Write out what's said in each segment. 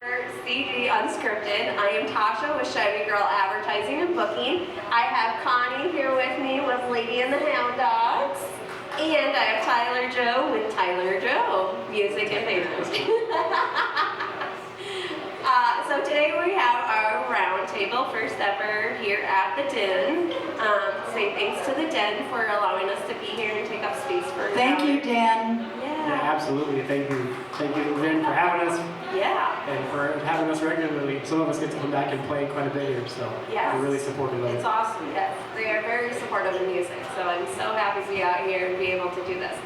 CG Unscripted. I am Tasha with Chevy Girl Advertising and Booking. I have Connie here with me with Lady and the Hound Dogs. And I have Tyler Joe with Tyler Joe Music and Papers. So today we have our round table, first ever here at the Den. Say thanks to the Den for allowing us to be here and take up space for Thank you, Dan. Yeah, absolutely. Thank you. Thank you, Lynn, for having us and for having us regularly. Some of us get to come back and play quite a bit here, so we're really supportive of it. It's awesome, yes. They are very supportive of music, so I'm so happy to be out here and be able to do this.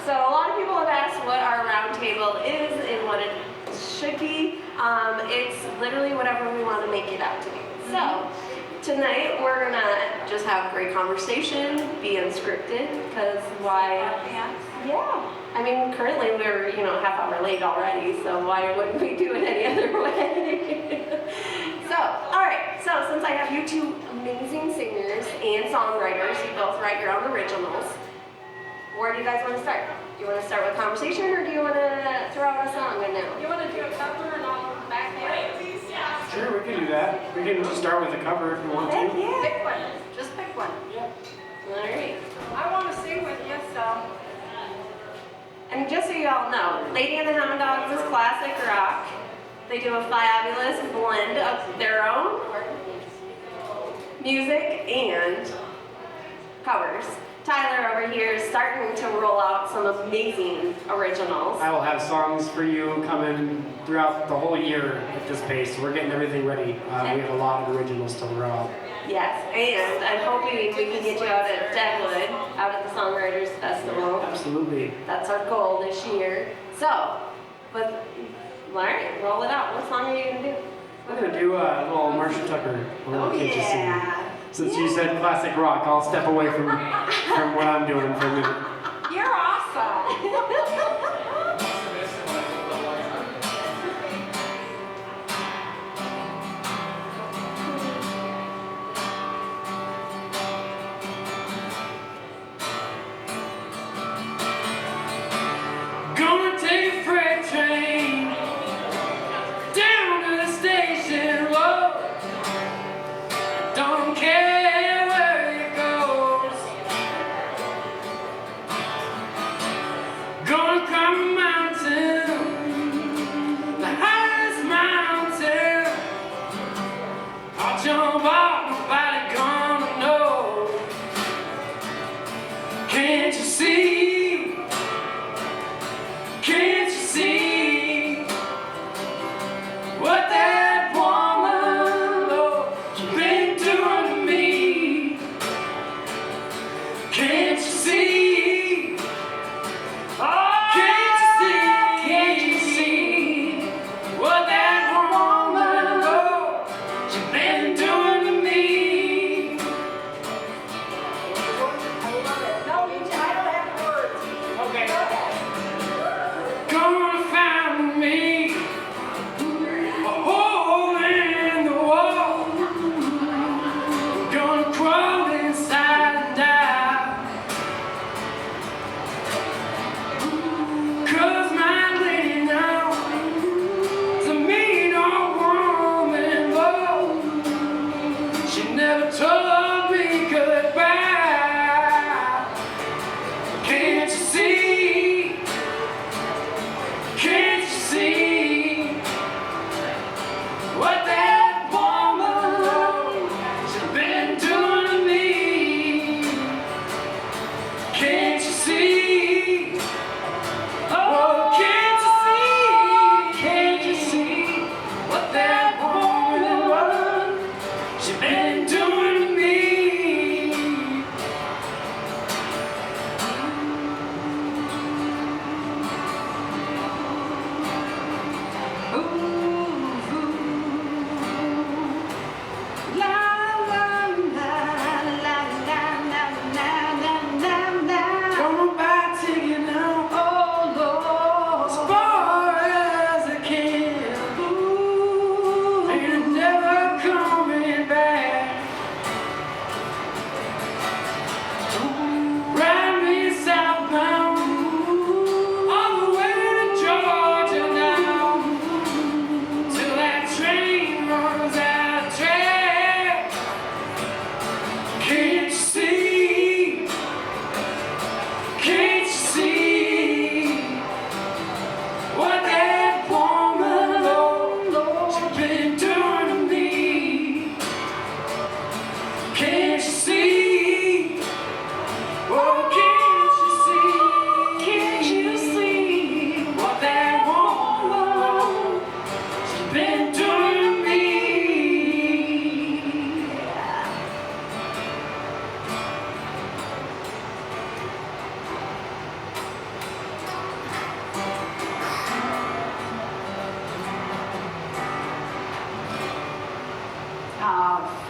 So a lot of people have asked what our round table is and what it should be. It's literally whatever we want to make it out to be. So tonight we're gonna just have great conversation, be unscripted, because why? Yeah. I mean, currently we're half hour late already, so why wouldn't we do it any other way? So, all right. So since I have you two amazing singers and songwriters, you both write your own originals. Where do you guys want to start? Do you want to start with conversation, or do you want to throw out a song right now? You want to do a cover and I'll back it? Sure, we can do that. We can just start with a cover if you want to. Yeah. Pick one. Just pick one. Yeah. All right. I want to sing with you, so. And just so you all know, Lady and the Hound Dogs is classic rock. They do a fabulous blend of their own music and covers. Tyler over here is starting to roll out some amazing originals. I will have songs for you coming throughout the whole year at this pace. We're getting everything ready. We have a lot of originals to roll out. Yes, and I'm hoping we can get you out at Deadwood, out at the Songwriters Festival. Absolutely. That's our goal this year. So, all right, roll it out. What song are you going to do? We're going to do a little Marcia Tucker. Since you said classic rock, I'll step away from what I'm doing for a minute. You're awesome. Gonna take a freight train down to the station. Whoa, don't care where it goes.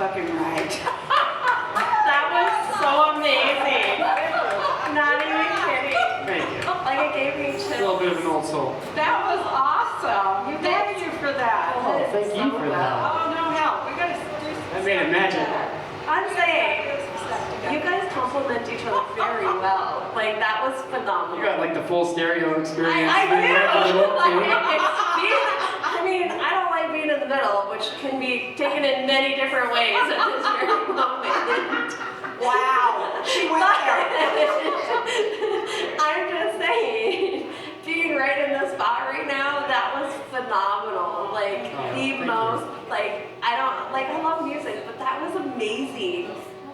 fucking right. That was so amazing. Not even kidding. Thank you. Like it gave me chills. A little bit of an old soul. That was awesome. Thank you for that. Oh, thank you for that. Oh, no help. We gotta do some. I made it magic. I'm saying, you guys complement each other very well. Like that was phenomenal. You got like the full stereo experience. I do. Right. I mean, I don't like being in the middle, which can be taken in many different ways at this very moment. Wow. She went there. I'm just saying, being right in the spot right now, that was phenomenal. Like the most, like I love music, but that was amazing.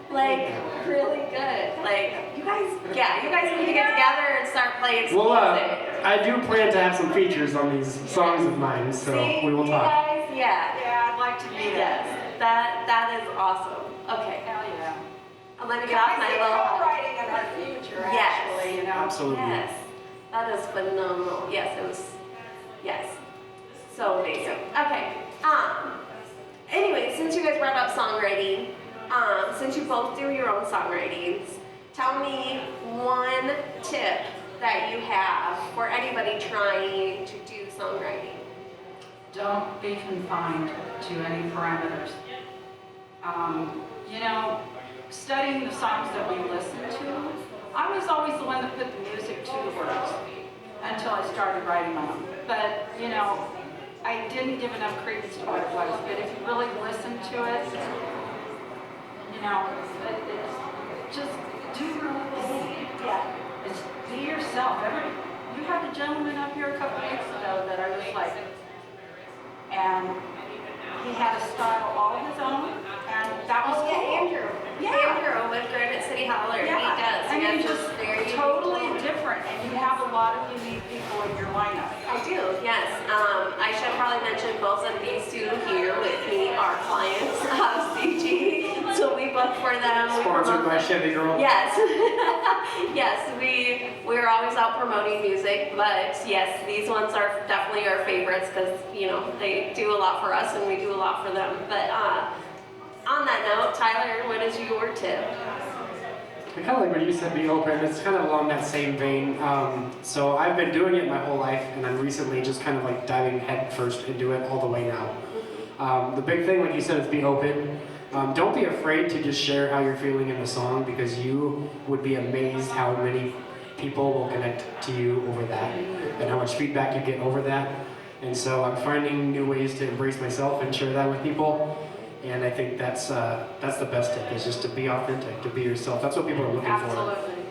Like really good. Like you guys need to get together and start playing some music. I do plan to have some features on these songs of mine, so See, we will you talk. guys, Yeah, I'd like to meet it. Yes, that is awesome. Okay, Hell yeah. let me get off my little. Writing in our future, Yes. actually, you know. Absolutely. Yes, that is phenomenal. Yes, it was. Yes, so amazing. Okay. Anyway, since you guys brought up songwriting, since you both do your own songwritings, tell me one tip that you have for anybody trying to do songwriting. Don't be confined to any parameters. You know, studying the songs that we listen to, I was always the one that put the music to the words until I started writing my own. But, you know, I didn't give enough credence to what it was. But if you really listen to it, you know, just do your own thing. Yeah. It's be yourself. You had a gentleman up here a couple weeks ago that I was like, and he had a style all of his own, and that was cool. Andrew. Yeah. Andrew with Granite City Howler. Yeah. He does. I He mean, has just this very totally unique- different, and you have a lot of unique people in your lineup. I do, yes. I should probably mention both of these two here with me are clients of CG. So we book for them. We Sponsored promote by them. Chevy Girl. Yes. Yes, we're always out promoting music, but yes, these ones are definitely our favorites because, you know, they do a lot for us and we do a lot for them. But on that note, Tyler, what is your tip? I kind of like what you said, be open. It's kind of along that same vein. So I've been doing it my whole life, and I'm recently just kind of like diving head first into it all the way now. The big thing, like you said, is be open. Don't be afraid to just share how you're feeling in the song, because you would be amazed how many people will connect to you over that and how much feedback you get over that. And so I'm finding new ways to embrace myself and share that with people. And I think that's the best tip, is just to be authentic, to be yourself. That's what people are looking for. Absolutely.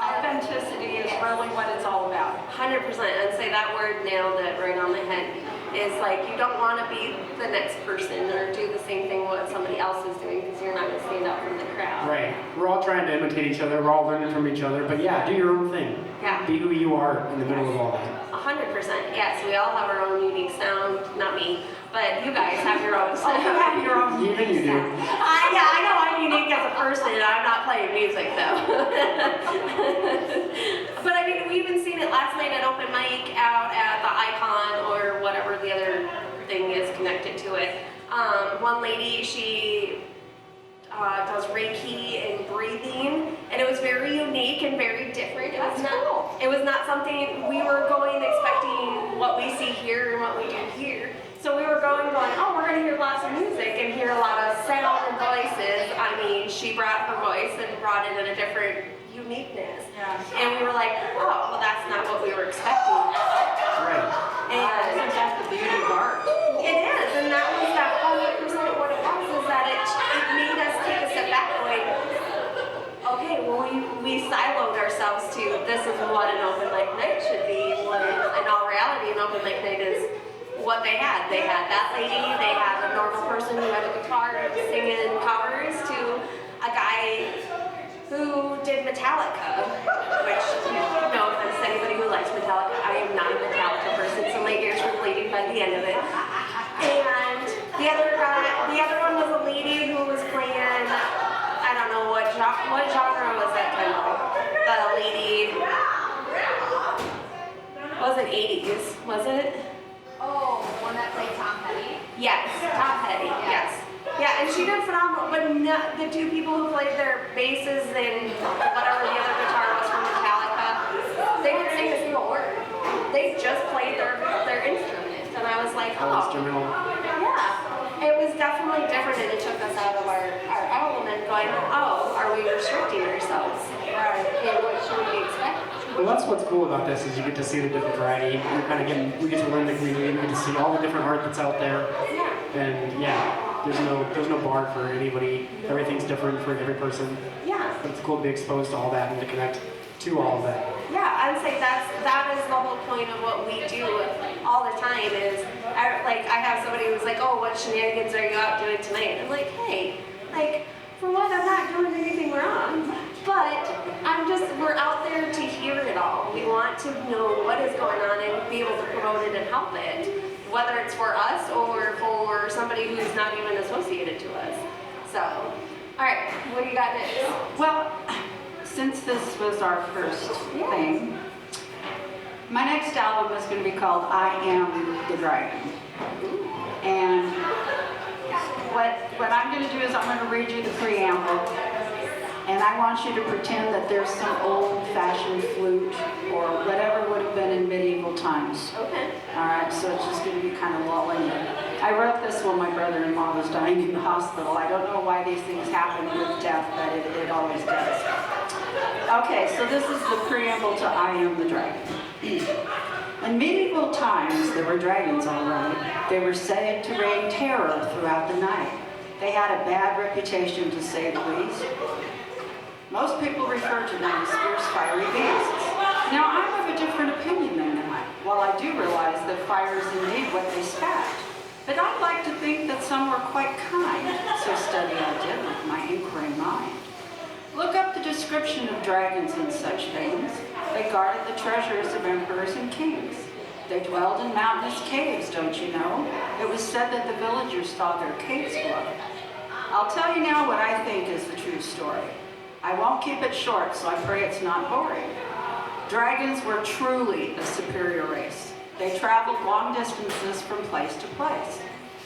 Authenticity is really what it's all about. 100%. I'd say that word nailed it right on the head. Is like you don't want to be the next person or do the same thing what somebody else is doing because you're not going to stand out from the crowd. Right. We're all trying to imitate each other. We're all learning from each other. But yeah, do your own thing. Yeah. Be who you are in the middle of all that. 100%. Yes, we all have our own unique sound. Not me, but you guys have your own sound. You have your own Even you do. Yeah, I know I'm unique as a person. I'm not playing music though. But I mean, we even seen it last night at open mic out at the Icon or whatever the other thing is connected to it. One lady, she does Reiki and breathing, and it was very unique and very different. It was not something we were going expecting what we see here and what we do here. So we were going, oh, we're going to hear lots of music and hear a lot of sound and voices. I mean, she brought her voice and brought it in a different uniqueness. Yeah. And we were like, oh, well, that's not what we were expecting. Right. And Isn't that the beauty of art? it is, and that was that 100% what it was, is that it made us take a step back going, okay, well, we siloed ourselves to this is what an open mic night should be, when in all reality, an open mic night is what they had. They had that lady, they had a normal person who had a guitar singing covers to a guy who did Metallica, which, no offense to anybody who likes Metallica, I am not a Metallica person, so my ears were bleeding by the end of it. And the other one was a lady who was playing, I don't know what genre was that kind of, the lady, was it 80s, was it? Oh, one that played Tom Petty? Yes, Tom Petty, yes. Yeah, and she did phenomenal the two people who played their basses and whatever the other guitar was from Metallica, they didn't sing a single word. They just played their instrument, and I was like, oh, Instrumental. yeah. It was definitely different, and it took us out of our element, going, oh, are we restricting ourselves? Right. And what should we expect? Well, that's what's cool about this is you get to see the different variety. You're kind of we get to learn the community. We get to see all the different art that's out there. Yeah. And yeah, there's no bar for anybody. Everything's different for every person. Yeah. But it's cool to be exposed to all that and to connect to all of that. Yeah, I would say that is the whole point of what we do all the time is, I have somebody who's like, oh, what shenanigans are you out doing tonight? I'm like, hey, for one, I'm not doing anything wrong, but we're out there to hear it all. We want to know what is going on and be able to promote it and help it, whether it's for us or for somebody who's not even associated to us. So, all right, what do you got next? Well, since this was our first thing, my next album is going to be called I Am the Dragon. And what I'm going to do is I'm going to read you the preamble, and I want you to pretend that there's some old-fashioned flute or whatever would have been in medieval times. Okay. All right, so it's just going to be kind of lulling you. I wrote this when my brother-in-law was dying in the hospital. I don't know why these things happen with death, but it always does. Okay, so this is the preamble to I Am the Dragon. In medieval times, there were dragons, all right. They were said to rain terror throughout the night. They had a bad reputation, to say the least. Most people refer to them as fierce, fiery beasts. Now, I'm of a different opinion than that. While I do realize that fire is indeed what they spat, but I'd like to think that some were quite kind, so study I did with my inquiry mind. Look up the description of dragons and such things. They guarded the treasures of emperors and kings. They dwelled in mountainous caves, don't you know? It was said that the villagers saw their caves glow. I'll tell you now what I think is the true story. I won't keep it short, so I pray it's not boring. Dragons were truly a superior race. They traveled long distances from place to place.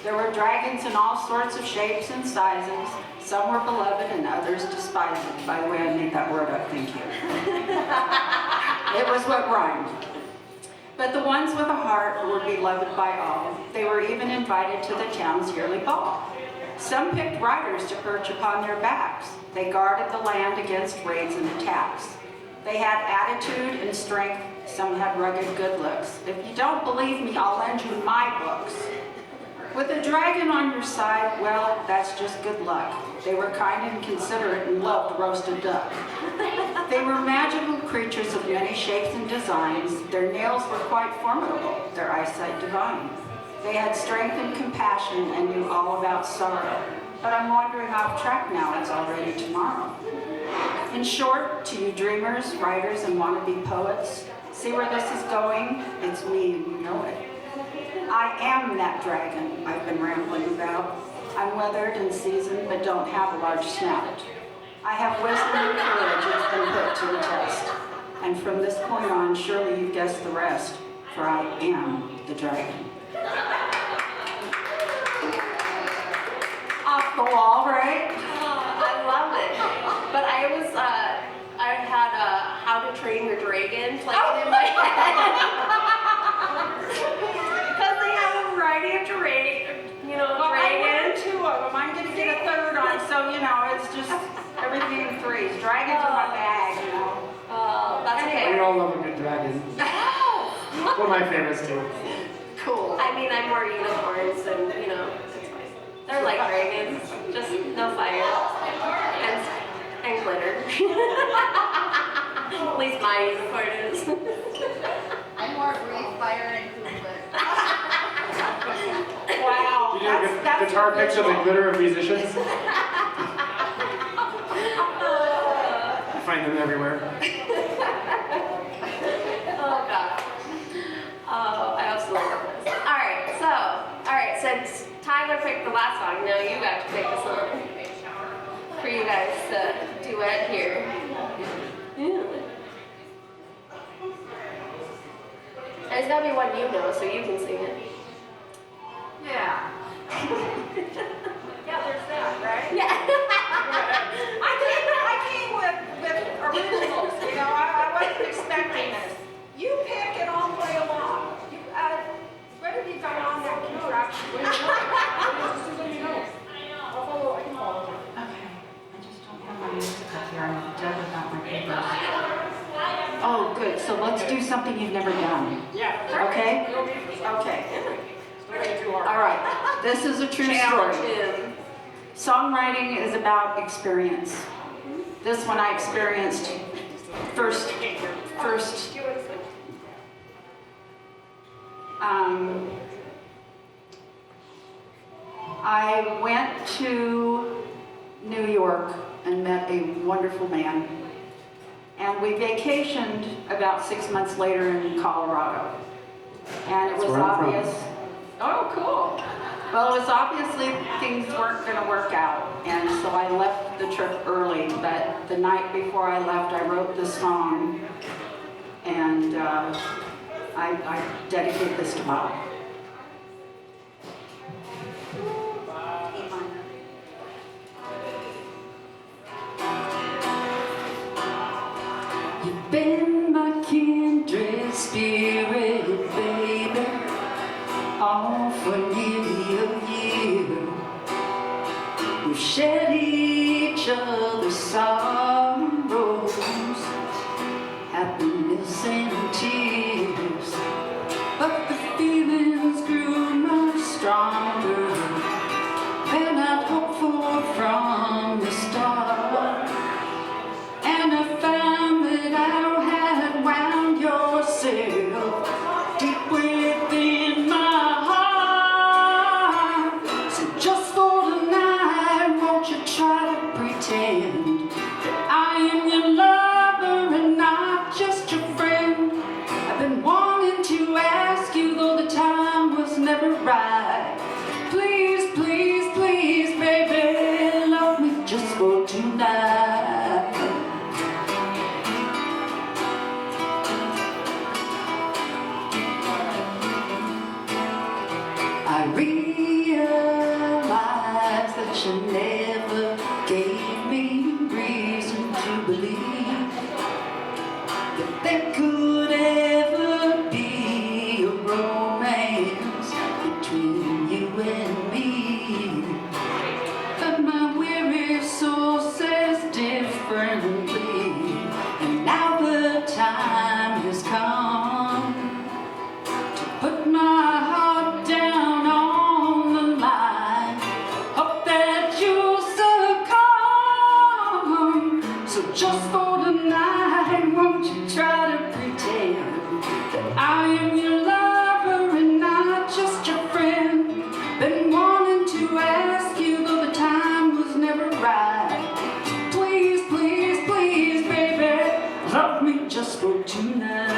There were dragons in all sorts of shapes and sizes. Some were beloved and others despised. By the way, I made that word up, thank you. It was what rhymed. But the ones with a heart were beloved by all. They were even invited to the town's yearly ball. Some picked riders to perch upon their backs. They guarded the land against raids and attacks. They had attitude and strength. Some had rugged good looks. If you don't believe me, I'll lend you my books. With a dragon on your side, well, that's just good luck. They were kind and considerate and loved roasted duck. They were magical creatures of many shapes and designs. Their nails were quite formidable, their eyesight divine. They had strength and compassion and knew all about sorrow. But I'm wandering off track now, it's already tomorrow. In short, to you dreamers, writers, and wannabe poets, see where this is going? It's me and you know it. I am that dragon I've been rambling about. I'm weathered and seasoned, but don't have a large snout. I have wisdom and courage that's been put to the test. And from this point on, surely you've guessed the rest, for I am the dragon. Off the wall, right? I love it. But I had How to Train Your Dragon playing in my head. Because they have a variety of dragons. Well, I learned two of them. I'm going to get a third on, so, it's just everything in threes. Dragons are my bag, Oh, that's okay. We all love a good dragon. One of my favorites too. Cool. I mean, I'm more unicorns and, it's fine. They're like dragons, just no fire and glitter. At least my unicorn is. I'm more breathe, fire, and food. Wow. You do a guitar picks of the glitter of musicians? You find them everywhere. Oh, God. Oh, I absolutely love this. All right, since Tyler picked the last song, now you got to pick a song for you guys to duet here. Yeah. And it's got to be one you know, so you can sing it. Yeah. Yeah, there's that, right? Yeah. let's do something you've never done. Yeah. Okay? Okay. All right. This is a true story. Songwriting is about experience. This one I experienced first. I went to New York and met a wonderful man. And we vacationed about 6 months later in Colorado. And it was where I'm from. obvious. Oh, cool. Well, it was obviously things weren't going to work out. And so I left the trip early. But the night before I left, I wrote this song. And I dedicate this to Bob. You've been my kindred spirit, baby, all for nearly a year. We've shared each other's sorrows, happiness and tears, but the feelings grew much stronger than I'd hoped for from the start. And I found that I had wound yourself deep within my heart. So just for tonight, won't you try to pretend that I am your lover and not just your friend? I've been wanting to ask you, though the time was never right. Please, please, please, baby, love me just for tonight. I realize that you never gave me reason to believe that there could ever be a romance between you and me. But my weary soul says differently, and now the time has come to put my heart down on the line. Hope that you'll succumb. So just for tonight, won't you try to pretend that I am your lover and not just your friend? Been wanting to ask you, though the time was never right. So please, please, please, baby, love me just for tonight.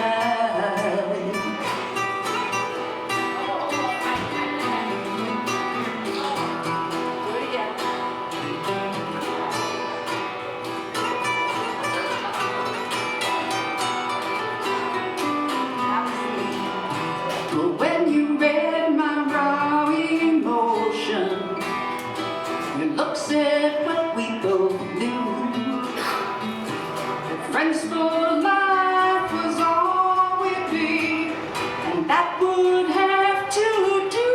But when you read my raw emotion, your looks at what we both knew, that friends for life was all we'd be, and that would have to do.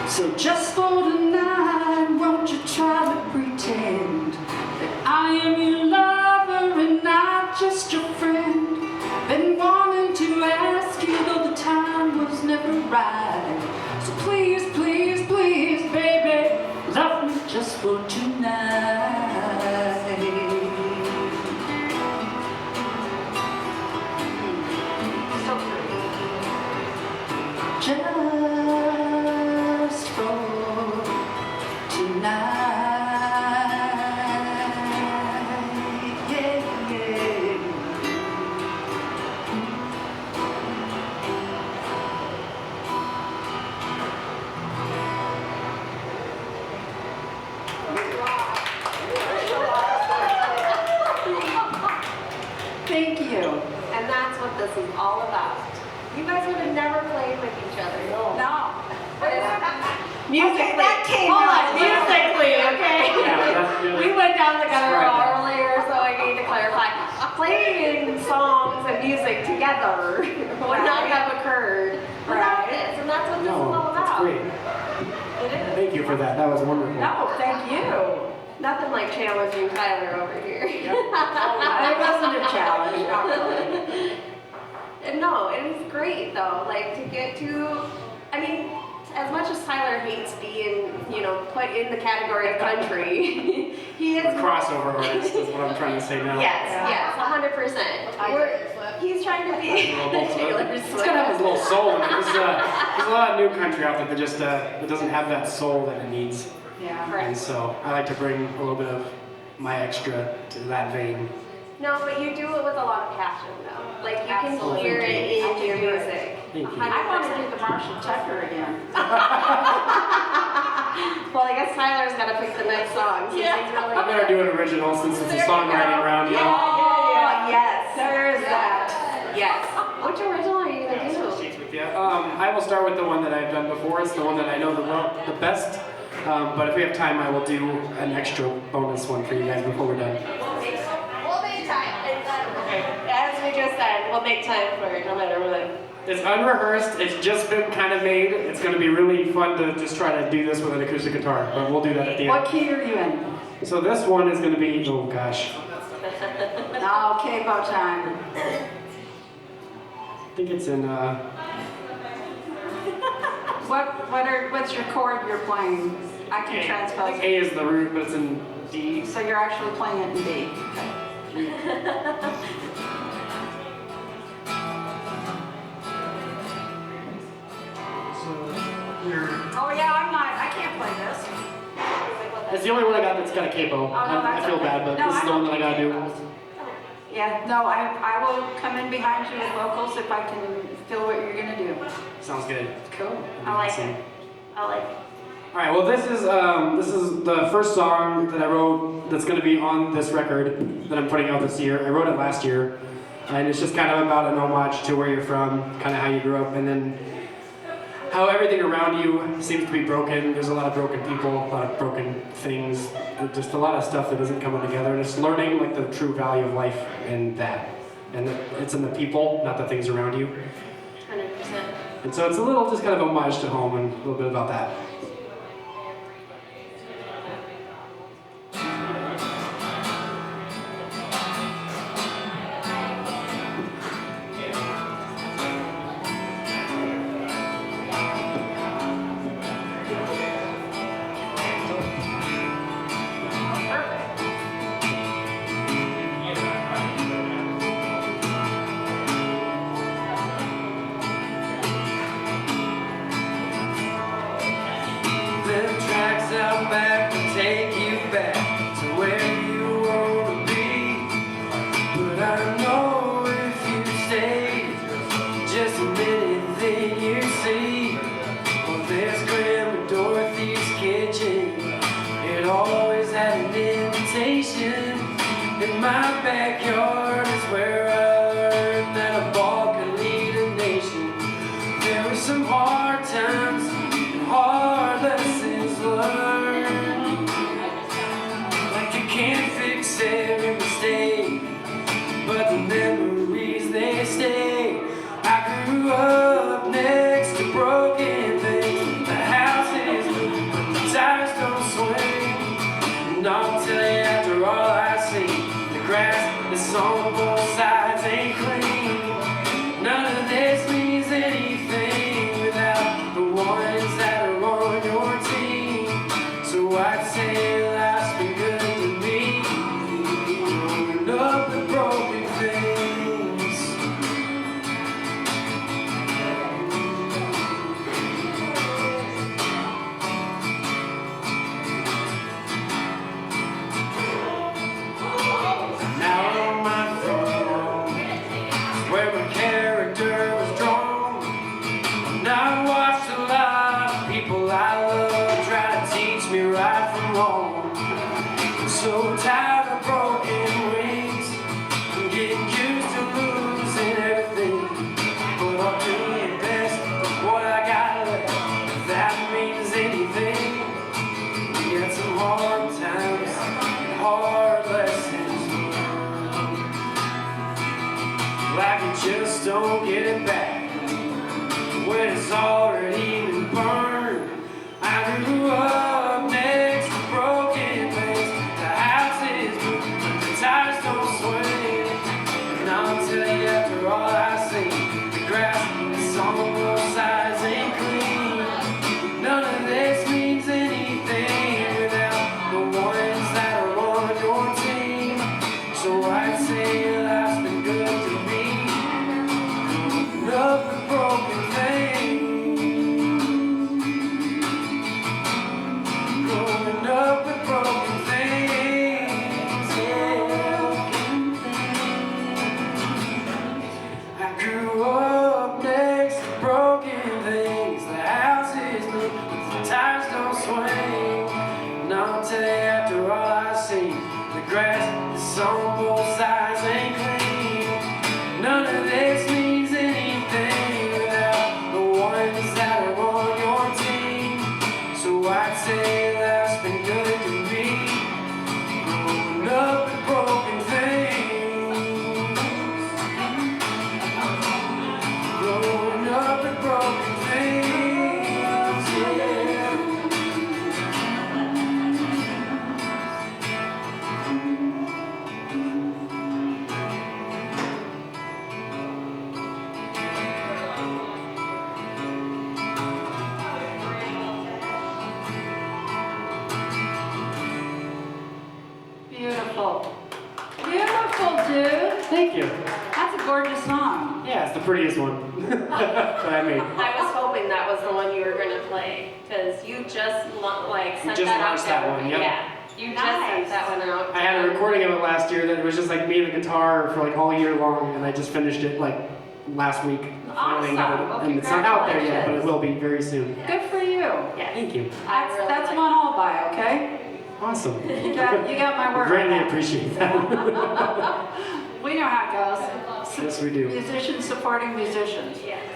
So just for tonight, won't you try to pretend that I am your lover and not just your friend? Been wanting to ask you, though the time was never right. So please, please, please, baby, love me just for tonight. Just for tonight. Yeah, yeah. Thank you. And that's what this is all about. You guys would have never played with each other. No. Musically. Okay, that came Hold out. on, musically, okay? Yeah, We went down together Right. earlier, so I need to clarify. Playing songs and music together would not have occurred without Right. this, and that's what this is all No, about. that's great. It is. Thank you. you for that. That was wonderful. No, thank you. Nothing like challenging Tyler over here. It wasn't a challenge, not really. And no, it is great though, like to get to, I mean, as much as Tyler hates being, put in the category of country, he is A crossover artist is what I'm trying to say now. Yes, 100%. He's trying to be Taylor It's Swift. gotta have his little soul in it. There's a lot of new country out there that just it doesn't have that soul that it needs. Yeah. And so I like to bring a little bit of my extra to that vein. No, but you do it with a lot of passion though. Like you can Absolutely. hear it in I your do. music. Thank you. I want to do the Marshall Tucker again. Well, I guess Tyler's got to pick the next song. Since he's really I'm gonna do an original since it's a songwriting round, you know. Yeah. Yes. There is that. Yes. Which original are you gonna do? Sheets with you. I will start with the one that I've done before. It's the one that I know the best. But if we have time, I will do an extra bonus one for you guys before we're done. We'll make time. As we just said, we'll make time for it, no matter what. It's unrehearsed. It's just been kind of made. It's going to be really fun to just try to do this with an acoustic guitar, but we'll do that at the What end. key are you in? So this one is going to be, oh gosh, No, capo time. I think it's in, What's your chord you're playing? I can I transpose think it. A is the root, but it's in D. So you're actually playing it in D. Oh yeah, I can't play this. It's the only one I got that's got a capo. Oh, no, I that's feel okay. bad, but No, this is I the one don't that I gotta think do. capos. Yeah, no, I will come in behind you with vocals if I can feel what you're gonna do. Sounds good. Cool. I like it. I like it. All right. Well, this is the first song that I wrote that's going to be on this record that I'm putting out this year. I wrote it last year, and it's just kind of about an homage to where you're from, kind of how you grew up, and then how everything around you seems to be broken. There's a lot of broken people, a lot of broken things, just a lot of stuff that isn't coming together. And it's learning like the true value of life in that, and it's in the people, not the things around you. 100%. And so it's a little just kind of homage to home and a little bit about that. Them tracks out back will take you back to where you want to be. But I know if you stay just a minute, then you see. Well, there's Grandma Dorothy's kitchen. It always had an invitation. In my backyard is where I learned that a ball can lead a nation. There were some hard times, hard lessons learned. Like you can't fix every mistake, but the memories they stay. I grew up next to broken things, the houses, but the tires don't swing. And I'll tell you after all I see, the grass that's on both sides ain't clean. None of this means anything without the ones that are on your team. So I'd say life's been good to me, growing up with broken things. Now on my front lawn, where my character was drawn. And I watched a lot of people I love try to teach me right from wrong. I'm so tired of broken wings and getting used to losing everything. But I'll do the best of what I got left, if that means anything. We had some hard times and hard lessons learned. Like you just don't get it back when it's already been burned. I grew up thank you. That's a gorgeous song. Yeah, it's the prettiest one that I made. I was hoping that was the one you were gonna play, because you just sent just that out launched there. that one, yep. Yeah, you just sent that one out. I had a recording of it last year that was just like me and the guitar for like all year long, and I just finished it like last week. Awesome. Well, and it's not out there yet, but it congratulations. will be very soon. Good for you. Yes. Thank you. I really That's like one I'll buy, okay? Awesome. You got my word. Greatly on that. appreciate that. We know how it goes. Yes, we do. Musicians supporting musicians. Yes.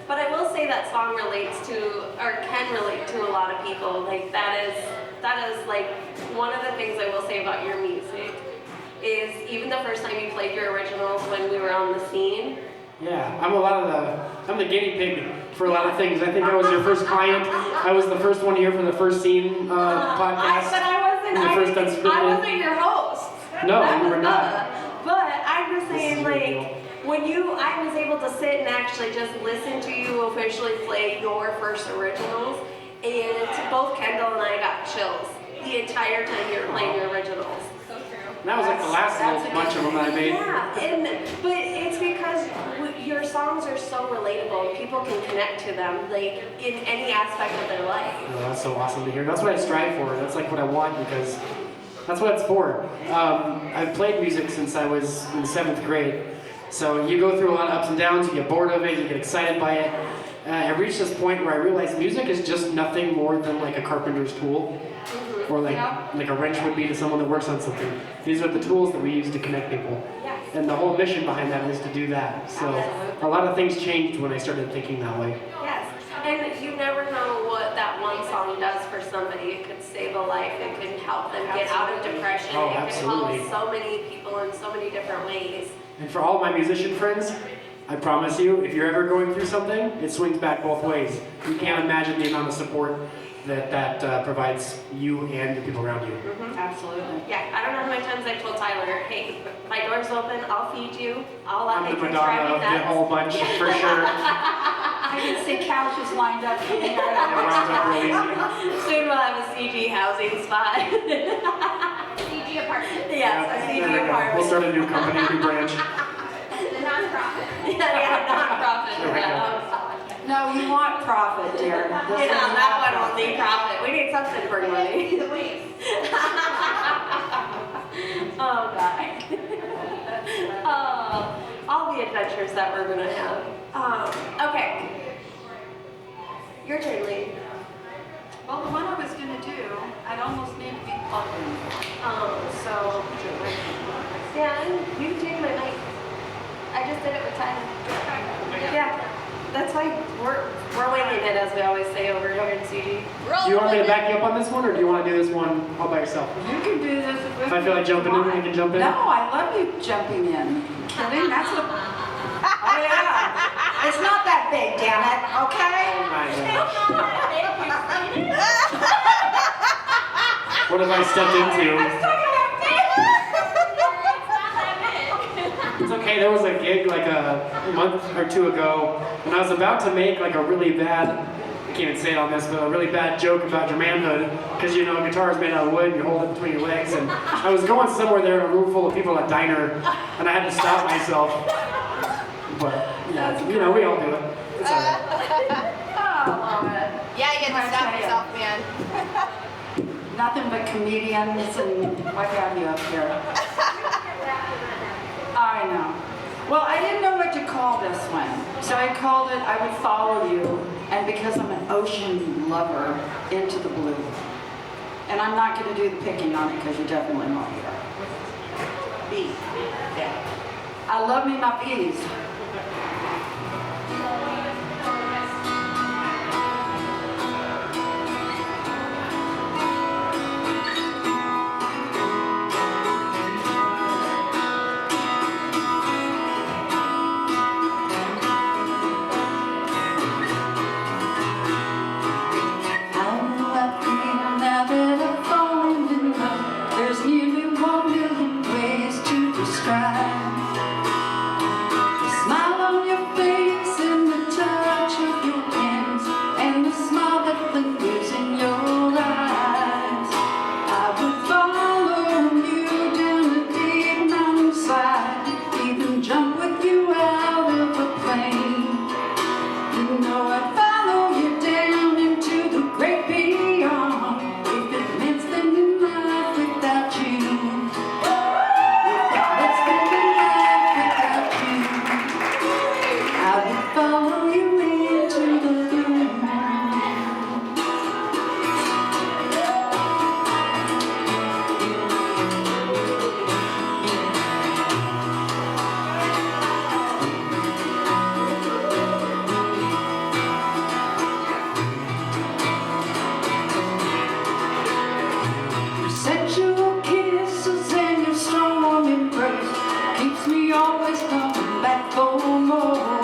But I will say that song relates to, or can relate to a lot of people. Like that is like one of the things I will say about your music is even the first time you played your originals when we were on the scene. Yeah, I'm the guinea pig for a lot of things. I think I was your first client. I was the first one here for the first scene podcast. But The first unscripted. I wasn't your host. No, That you was were not. Bubba. But I'm just This saying, is like, real. when I was able to sit and actually just listen to you officially play your first originals, and both Kendall and I got chills the entire time you were playing your originals. And that was like the last little bunch of them that I made. Yeah, but it's because your songs are so relatable and people can connect to them, like, in any aspect of their life. Oh, that's so awesome to hear. That's what I strive for. That's like what I want because that's what it's for. I've played music since I was in 7th grade. So you go through a lot of ups and downs, you get bored of it, you get excited by it. I reached this point where I realized music is just nothing more than like a carpenter's tool. Or like a wrench would be to someone that works on something. These are the tools that we use to connect people. Yes. And the whole mission behind that is to do that. So a lot of things changed when I started thinking that way. Yes, and you never know what that one song does for somebody. It could save a life. It could help them get out of depression. Oh, it absolutely. could help so many people in so many different ways. And for all my musician friends, I promise you, if you're ever going through something, it swings back both ways. You can't imagine the amount of support that provides you and the people around you. Absolutely. Yeah, I don't know how many times I've told Tyler, hey, my door's open, I'll feed you, I'll I'm let the you Madonna try me of the nuts. whole bunch, for sure. I can see couches lined up in It there. rounds up real easy. Soon we'll have a CG housing spot. CG apartment. Yes, a There CG we go. apartment. We'll start a new company, a new branch. The nonprofit. Yeah, non-profit. There we go. Yeah. No, you want profit, dear. This is Yeah, not that one will profit. need profit. We need something for money. The waves. Oh, God. Oh, all the adventures that we're gonna have. Okay. Your turn, Lee. Well, the one I was gonna do, I'd almost need to be plugged in. So, yeah, you take my mic. I just did it with Tyler. Yeah, that's why we're winging it, as we always say over here in CG. Do you want me to back you up on this one, or do you want to do this one all by yourself? You can do this with If I feel like jumping in, I can jump in? No, I love you jumping in. Kidding? That's what. Oh yeah. It's not that big, damn it. Okay. Oh my gosh. What have I stepped into? It's okay, there was a gig like a month or two ago, and I was about to make like a really bad, I can't even say it on this, but a really bad joke about your manhood, because you know, a guitar is made out of wood, and you hold it between your legs, and I was going somewhere there in a room full of people at a diner, and I had to stop myself. But, yeah, you know, we all do it. It's all right. Yeah, you have to stop yourself, man. Nothing but comedians and what have you up here. I know. Well, I didn't know what to call this one. So I called it I Would Follow You, and because I'm an ocean lover, Into the Blue. And I'm not going to do the picking on it because you definitely won't hear. Bee. Yeah. I love me my bees. Smile on your always coming back for more.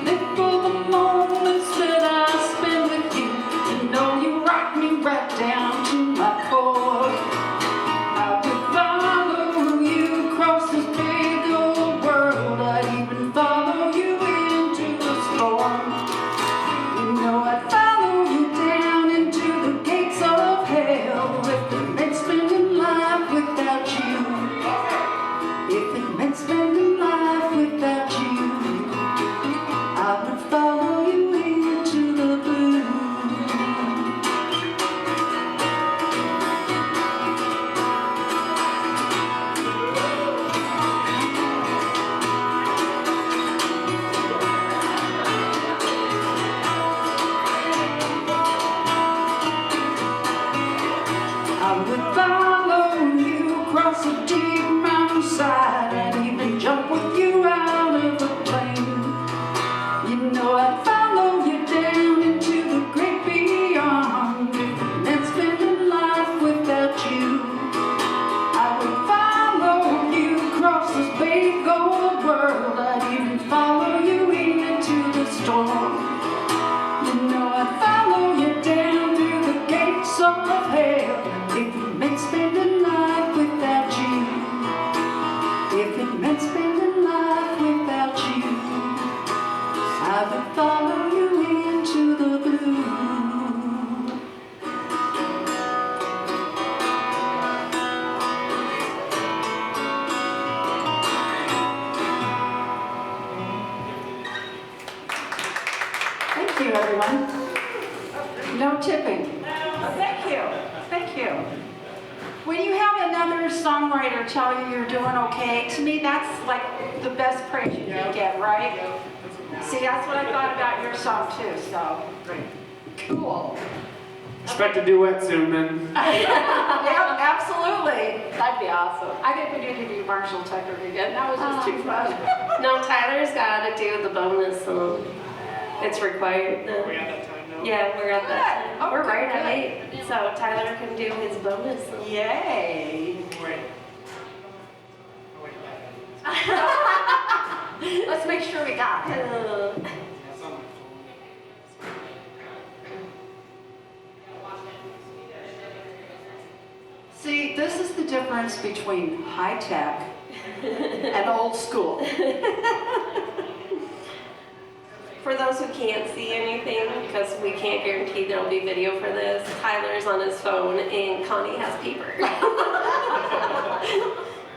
Live for the moments that I spend with you. You know you rock me right down to my core. I would follow you across this big old world. I'd even follow you into the storm. You know I'd follow you down into the gates of hell if it meant spending life without you. If it meant spending life without you, I would follow you into the blue. I would follow you across a deep mountainside and even jump with you out of a plane. You know I'd follow you down into the great beyond if it meant spending life without you. I would follow you across this big old world. I'd even follow you into the storm. You know I'd follow you down through the gates of hell if it meant spending life without you. If it meant spending life without you, I would follow you into the blue. Thank you, everyone. No tipping. Thank you. Thank you. When you have another songwriter tell you you're doing okay, to me that's like the best praise you can get, right? See, that's what I thought about your song too, so. Cool. Expect a duet soon, then. Yeah, absolutely. That'd be awesome. I think we need to do Marshall Tucker again. That was just too fun. No, Tyler's got to do the bonus song. It's required. Are we at that time now? Yeah, we're at that. Good. Oh, We're right good. at 8. So Tyler can do his bonus song. Yay. Wait. Let's make sure we got it. That's on my phone. See, this is the difference between high tech and old school. For those who can't see anything, because we can't guarantee there'll be video for this, Tyler's on his phone and Connie has paper.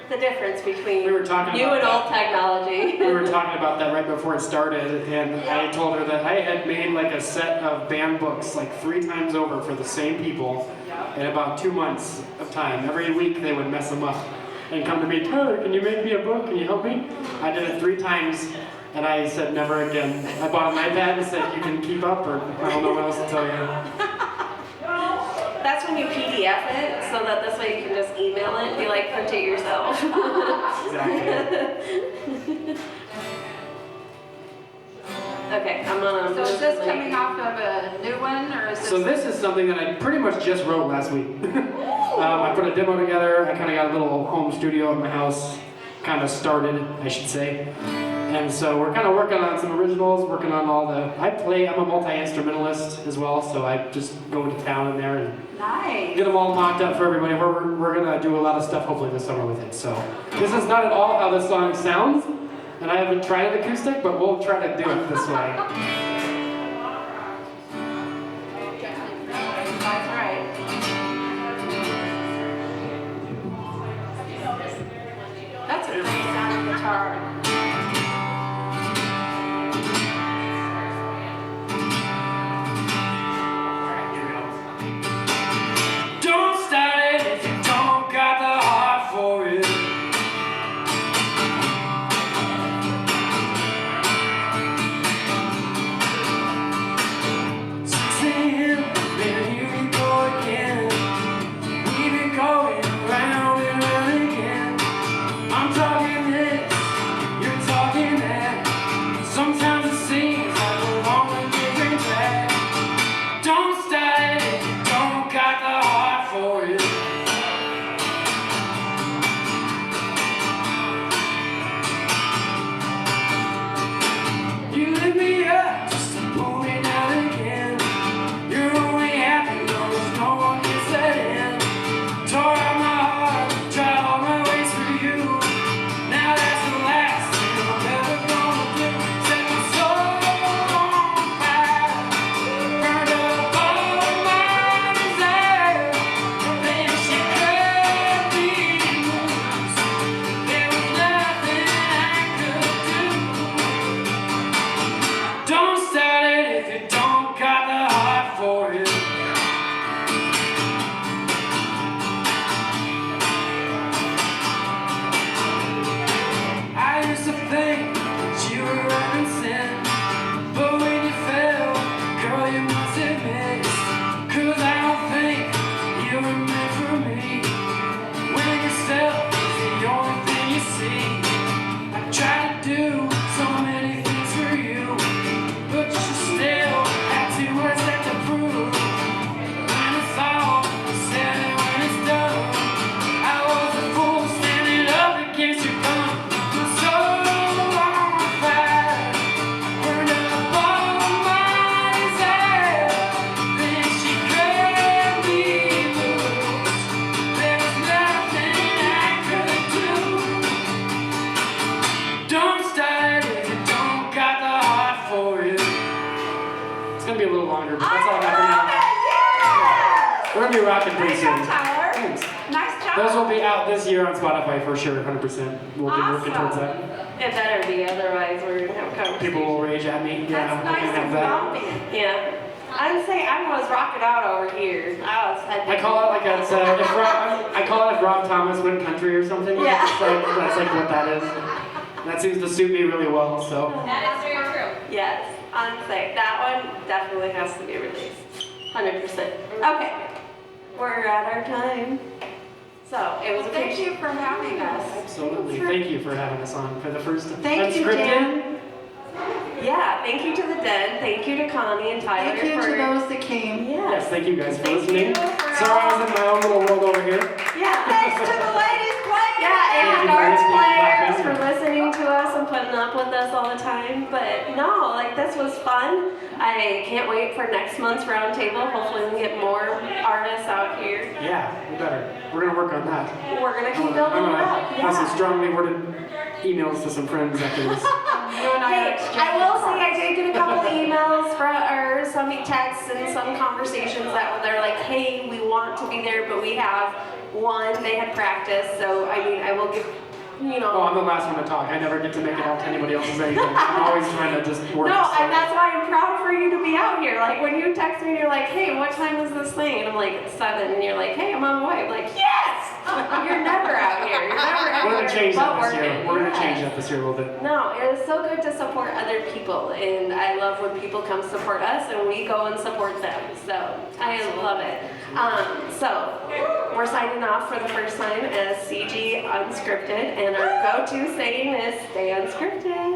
The difference between We were talking you about and that. old technology. We were talking about that right before it started, and I told her that I had made like a set of band books like 3 times over for the same people in about 2 months of time. Every week they would mess them up and come to me, Tyler, can you make me a book? Can you help me? I did it 3 times, and I said never again. I bought an iPad and said you can keep up, or I don't know what else to tell you. That's when you PDF it, so that this way you can just email it and be like, print it yourself. Exactly. Okay, I'm gonna. So is this coming off of a new one, or is this? So this is something that I pretty much just wrote last week. I put a demo together. I kind of got a little home studio at my house, kind of started, I should say. And so we're kind of working on some originals, working on all the. I'm a multi-instrumentalist as well, so I just go to town in there and Nice. get them all mocked up for everybody. We're gonna do a lot of stuff hopefully this summer with it. So this is not at all how this song sounds, and I haven't tried it acoustic, but we'll try to do it this way. That's right. That's a great sound guitar. Don't start it if you don't got the heart for it. Saying, then here we go again. We've been going round and round again. I'm talking this be a little longer, but that's all I got for now. We're gonna be rocking pretty soon. Tyler. Thanks. Nice job. Those will be out this year on Spotify for sure, 100%. We'll be working towards that. It better be, otherwise we're gonna have conversations. People will rage at me. Yeah, That's I nice can't have and that. bumpy. Yeah. I'd say I was rocking out over here. I call it like if Rob Thomas went country or something. Yeah. That's like what that is. That seems to suit me really well. So That is very true. Yes, I'd say that one definitely has to be released. 100%. Okay. We're at our time. So it was a Thank you for having us. absolutely, thank you for having us on for the first Thank you, unscripted. Dan. Yeah, thank you to the Den. Thank you to Connie and Tyler Thank you for to those that came. Yes, thank you guys for Thank listening. you for Sorry I was in my own little world over here. Yeah. Thanks to the ladies playing. Yeah, and Thank you arts for players listening. for listening to us and putting up with us all the time. But no, like this was fun. I can't wait for next month's roundtable. Hopefully we can get more artists out here. Yeah, we better. We're gonna work on that. We're gonna keep I'm building it gonna up. have some Yeah. strongly worded emails to some friends after this. You and I are Hey, exchanging I will say I cards. did get a couple emails or some texts and some conversations that they're like, hey, we want to be there, but we have one, they had practice, so I mean, I will give, you know. Oh, I'm the last one to talk. I never get to make it out to anybody else's anything. I'm always trying to just work. No, so. and that's why I'm proud for you to be out here. Like when you text me and you're like, hey, what time is this thing? And I'm like, it's 7, and you're like, hey, I'm on my way. I'm like, yes! You're never out here. You're never out We're here. gonna change that but this year. working. We're gonna change Yes. that this year a little bit. No, it is so good to support other people, and I love when people come support us and we go and support them. So I love it. So we're signing off for the first time as CG Unscripted, and our go-to saying is stay unscripted.